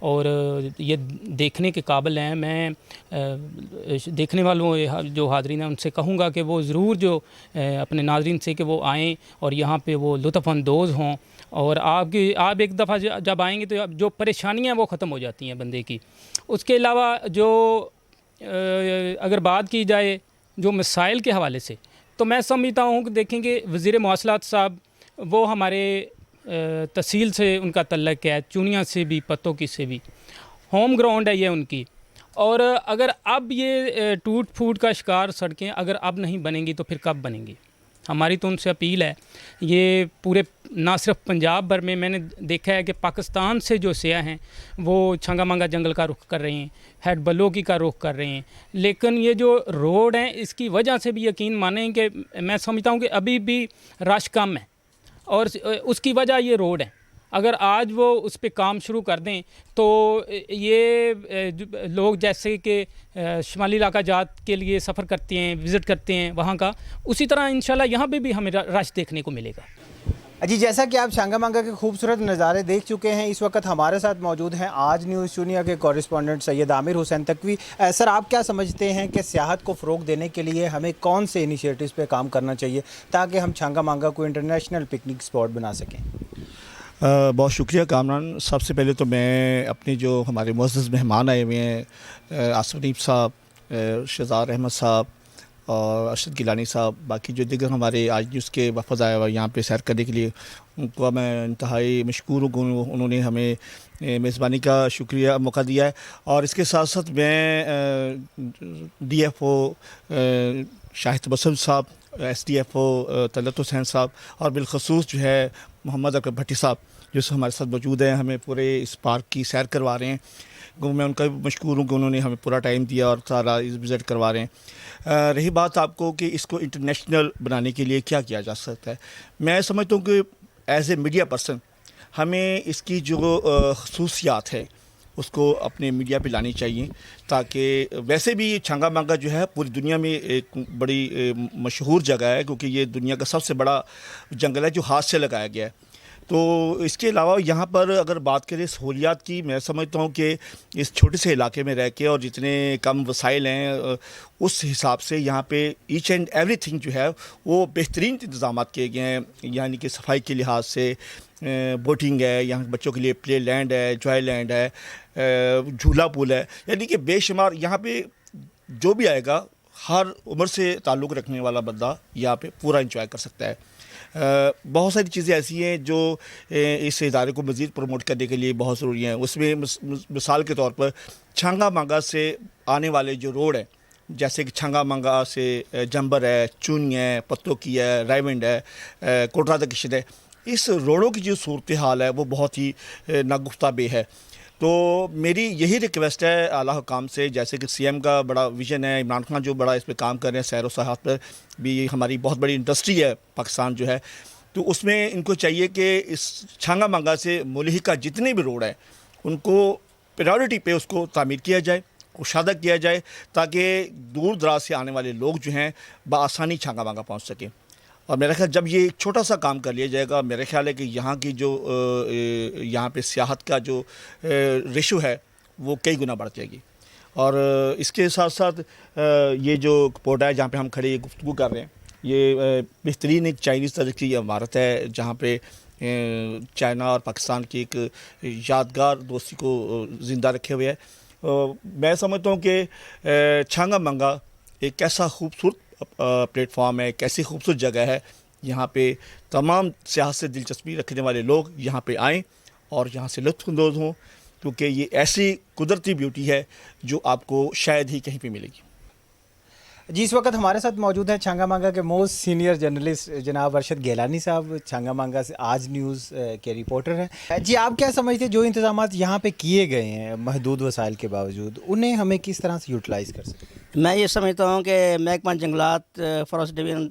اور یہ دیکھنے کے قابل ہیں. میں دیکھنے والوں جو حاضرین ہیں ان سے کہوں گا کہ وہ ضرور جو اپنے ناظرین سے کہ وہ آئیں اور یہاں پہ وہ لطف اندوز ہوں. اور آپ ایک دفعہ جب آئیں گے تو جو پریشانیاں وہ ختم ہو جاتی ہیں بندے کی. اس کے علاوہ جو اگر بات کی جائے جو مسائل کے حوالے سے تو میں سمجھتا ہوں کہ دیکھیں کہ وزیر مواصلات صاحب وہ ہمارے تحصیل سے ان کا تعلق ہے, چونیاں سے بھی, پتوں کی سے بھی, ہوم گراؤنڈ ہے یہ ان کی. اور اگر اب یہ ٹوٹ پھوٹ کا شکار سڑکیں اگر اب نہیں بنیں گی تو پھر کب بنیں گی؟ ہماری تو ان سے اپیل ہے. یہ پورے نہ صرف پنجاب بھر میں نے دیکھا ہے کہ پاکستان سے جو سیاح ہیں وہ چھنگا مانگا جنگل کا رخ کر رہے ہیں, ہیڈ بلوکی کا رخ کر رہے ہیں. لیکن یہ جو روڈ ہیں اس کی وجہ سے بھی یقین مانیں کہ میں سمجھتا ہوں کہ ابھی بھی رش کم ہے اور اس کی وجہ یہ روڈ ہے. اگر آج وہ اس پہ کام شروع کر دیں تو یہ لوگ جیسے کہ شمالی علاقہ جات کے لیے سفر کرتے ہیں, وزٹ کرتے ہیں وہاں کا, اسی طرح انشاءاللہ یہاں پہ بھی ہمیں رش دیکھنے کو ملے گا. جی, جیسا کہ آپ چھانگا مانگا کے خوبصورت نظارے دیکھ چکے ہیں, اس وقت ہمارے ساتھ موجود ہیں آج نیوز چونیا کے کورسپونڈنٹ سید عامر حسین تقوی. سر, آپ کیا سمجھتے ہیں کہ سیاحت کو فروغ دینے کے لیے ہمیں کون سے انیشیٹوز پہ کام کرنا چاہیے تاکہ ہم چھانگا مانگا کو انٹرنیشنل پکنک اسپاٹ بنا سکیں؟ بہت شکریہ کامران. سب سے پہلے تو میں اپنے جو ہمارے معزز مہمان آئے ہوئے ہیں, آصف حنیف صاحب, شہزاد احمد صاحب اور ارشد گیلانی صاحب, باقی جو دیگر ہمارے آج نیوز کے وفد آئے ہوئے یہاں پہ سیر کرنے کے لیے, ان کو میں انتہائی مشکور ہوں. انہوں نے ہمیں میزبانی کا شکریہ موقع دیا ہے. اور اس کے ساتھ ساتھ میں ڈی ایف او شاہد تبسم صاحب, S D F O Talat Hussain صاحب اور بالخصوص جو ہے محمد اکرم بھٹی صاحب جو ہمارے ساتھ موجود ہیں, ہمیں پورے اس پارک کی سیر کروا رہے ہیں. میں ان کا بھی مشکور ہوں کہ انہوں نے ہمیں پورا ٹائم دیا اور سارا وزٹ کروا رہے ہیں. رہی بات آپ کو کہ اس کو انٹرنیشنل بنانے کے لیے کیا کیا جا سکتا ہے, میں سمجھتا ہوں کہ ایز اے میڈیا پرسن ہمیں اس کی جو خصوصیات ہے اس کو اپنے میڈیا پہ لانی چاہیے, تاکہ ویسے بھی چھانگا مانگا جو ہے پوری دنیا میں ایک بڑی مشہور جگہ ہے, کیونکہ یہ دنیا کا سب سے بڑا جنگل ہے جو ہاتھ سے لگایا گیا ہے. تو اس کے علاوہ یہاں پر اگر بات کریں سہولیات کی, میں سمجھتا ہوں کہ اس چھوٹے سے علاقے میں رہ کے اور جتنے کم وسائل ہیں اس حساب سے یہاں پہ ایچ اینڈ ایوری تھنگ جو ہے وہ بہترین انتظامات کیے گئے ہیں. یعنی کہ صفائی کے لحاظ سے بوٹنگ ہے, یہاں بچوں کے لیے پلے لینڈ ہے, جوائے لینڈ ہے, جھولا پول ہے, یعنی کہ بے شمار یہاں پہ جو بھی آئے گا ہر عمر سے تعلق رکھنے والا بندہ یہاں پہ پورا انجوائے کر سکتا ہے. بہت ساری چیزیں ایسی ہیں جو اس ادارے کو مزید پروموٹ کرنے کے لیے بہت ضروری ہیں. اس میں مثال کے طور پر چھانگا مانگا سے آنے والے جو روڈ ہیں, جیسے کہ چھانگا مانگا سے جمبر ہے, چونی ہے, پتوں کی ہے, رائیونڈ ہے, کوٹرا دکشن ہے, اس روڈوں کی جو صورتحال ہے وہ بہت ہی ناگفتہ بے ہے. تو میری یہی ریکویسٹ ہے اعلیٰ حکام سے, جیسے کہ سی ایم کا بڑا ویژن ہے, عمران خان جو بڑا اس پہ کام کر رہے ہیں, سیر و سیاحت پر بھی ہماری بہت بڑی انڈسٹری ہے پاکستان جو ہے, تو اس میں ان کو چاہیے کہ اس چھانگا مانگا سے ملحقہ جتنے بھی روڈ ہیں ان کو پریورٹی پہ اس کو تعمیر کیا جائے, کشادہ کیا جائے, تاکہ دور دراز سے آنے والے لوگ جو ہیں بآسانی چھانگا مانگا پہنچ سکیں. اور میرا خیال جب یہ ایک چھوٹا سا کام کر لیا جائے گا, میرا خیال ہے کہ یہاں کی جو یہاں پہ سیاحت کا جو ریشو ہے وہ کئی گنا بڑھ جائے گی. اور اس کے ساتھ ساتھ یہ جو پوڈا ہے جہاں پہ ہم کھڑے گفتگو کر رہے ہیں, یہ بہترین ایک چائنیز طرح کی عمارت ہے جہاں پہ چائنا اور پاکستان کی ایک یادگار دوستی کو زندہ رکھے ہوئے ہے. میں سمجھتا ہوں کہ چھانگا مانگا ایک ایسا خوبصورت پلیٹ فارم ہے, ایک ایسی خوبصورت جگہ ہے, یہاں پہ تمام سیاحت سے دلچسپی رکھنے والے لوگ یہاں پہ آئیں اور یہاں سے لطف اندوز ہوں, کیونکہ یہ ایسی قدرتی بیوٹی ہے جو آپ کو شاید ہی کہیں پہ ملے گی. جی, اس وقت ہمارے ساتھ موجود ہیں چھانگا مانگا کے موسٹ سینئر جرنلسٹ جناب ارشد گیلانی صاحب, چھانگا مانگا سے آج نیوز کے رپورٹر ہیں. جی, آپ کیا سمجھتے ہیں جو انتظامات یہاں پہ کیے گئے ہیں محدود وسائل کے باوجود, انہیں ہمیں کس طرح سے یوٹیلائز کر سکتے ہیں؟ میں یہ سمجھتا ہوں کہ محکمہ جنگلات فارسٹ ڈویژن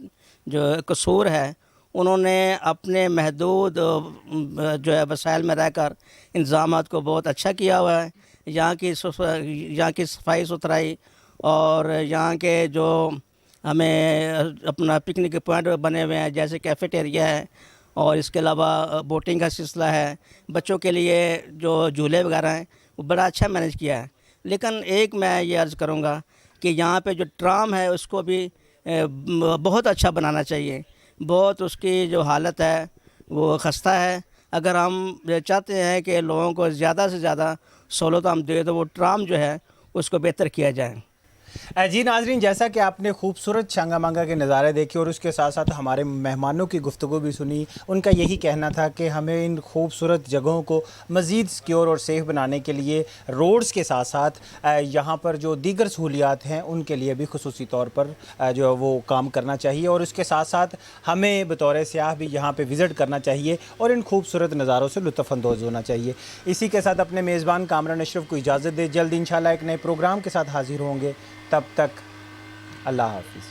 جو قصور ہے, انہوں نے اپنے محدود جو ہے وسائل میں رہ کر انتظامات کو بہت اچھا کیا ہوا ہے. یہاں کی صفائی ستھرائی اور یہاں کے جو ہمیں اپنا پکنک پوائنٹ بنے ہوئے ہیں جیسے کیفیٹیریا ہے, اور اس کے علاوہ بوٹنگ کا سلسلہ ہے, بچوں کے لیے جو جھولے وغیرہ ہیں وہ بڑا اچھا مینیج کیا ہے. لیکن ایک میں یہ عرض کروں گا کہ یہاں پہ جو ٹرام ہے اس کو بھی بہت اچھا بنانا چاہیے. بہت اس کی جو حالت ہے وہ خستہ ہے. اگر ہم چاہتے ہیں کہ لوگوں کو زیادہ سے زیادہ سہولت ہم دے تو وہ ٹرام جو ہے اس کو بہتر کیا جائے. جی ناظرین، جیسا کہ آپ نے خوبصورت چھانگا مانگا کے نظارے دیکھے اور اس کے ساتھ ساتھ ہمارے مہمانوں کی گفتگو بھی سنی، ان کا یہی کہنا تھا کہ ہمیں ان خوبصورت جگہوں کو مزید سکیور اور سیف بنانے کے لیے روڈز کے ساتھ ساتھ یہاں پر جو دیگر سہولیات ہیں ان کے لیے بھی خصوصی طور پر جو ہے وہ کام کرنا چاہیے، اور اس کے ساتھ ساتھ ہمیں بطور سیاح بھی یہاں پہ وزٹ کرنا چاہیے اور ان خوبصورت نظاروں سے لطف اندوز ہونا چاہیے. اسی کے ساتھ اپنے میزبان کامران اشرف کو اجازت دے. جلد انشاءاللہ ایک نئے پروگرام کے ساتھ حاضر ہوں گے. تب تک اللہ حافظ.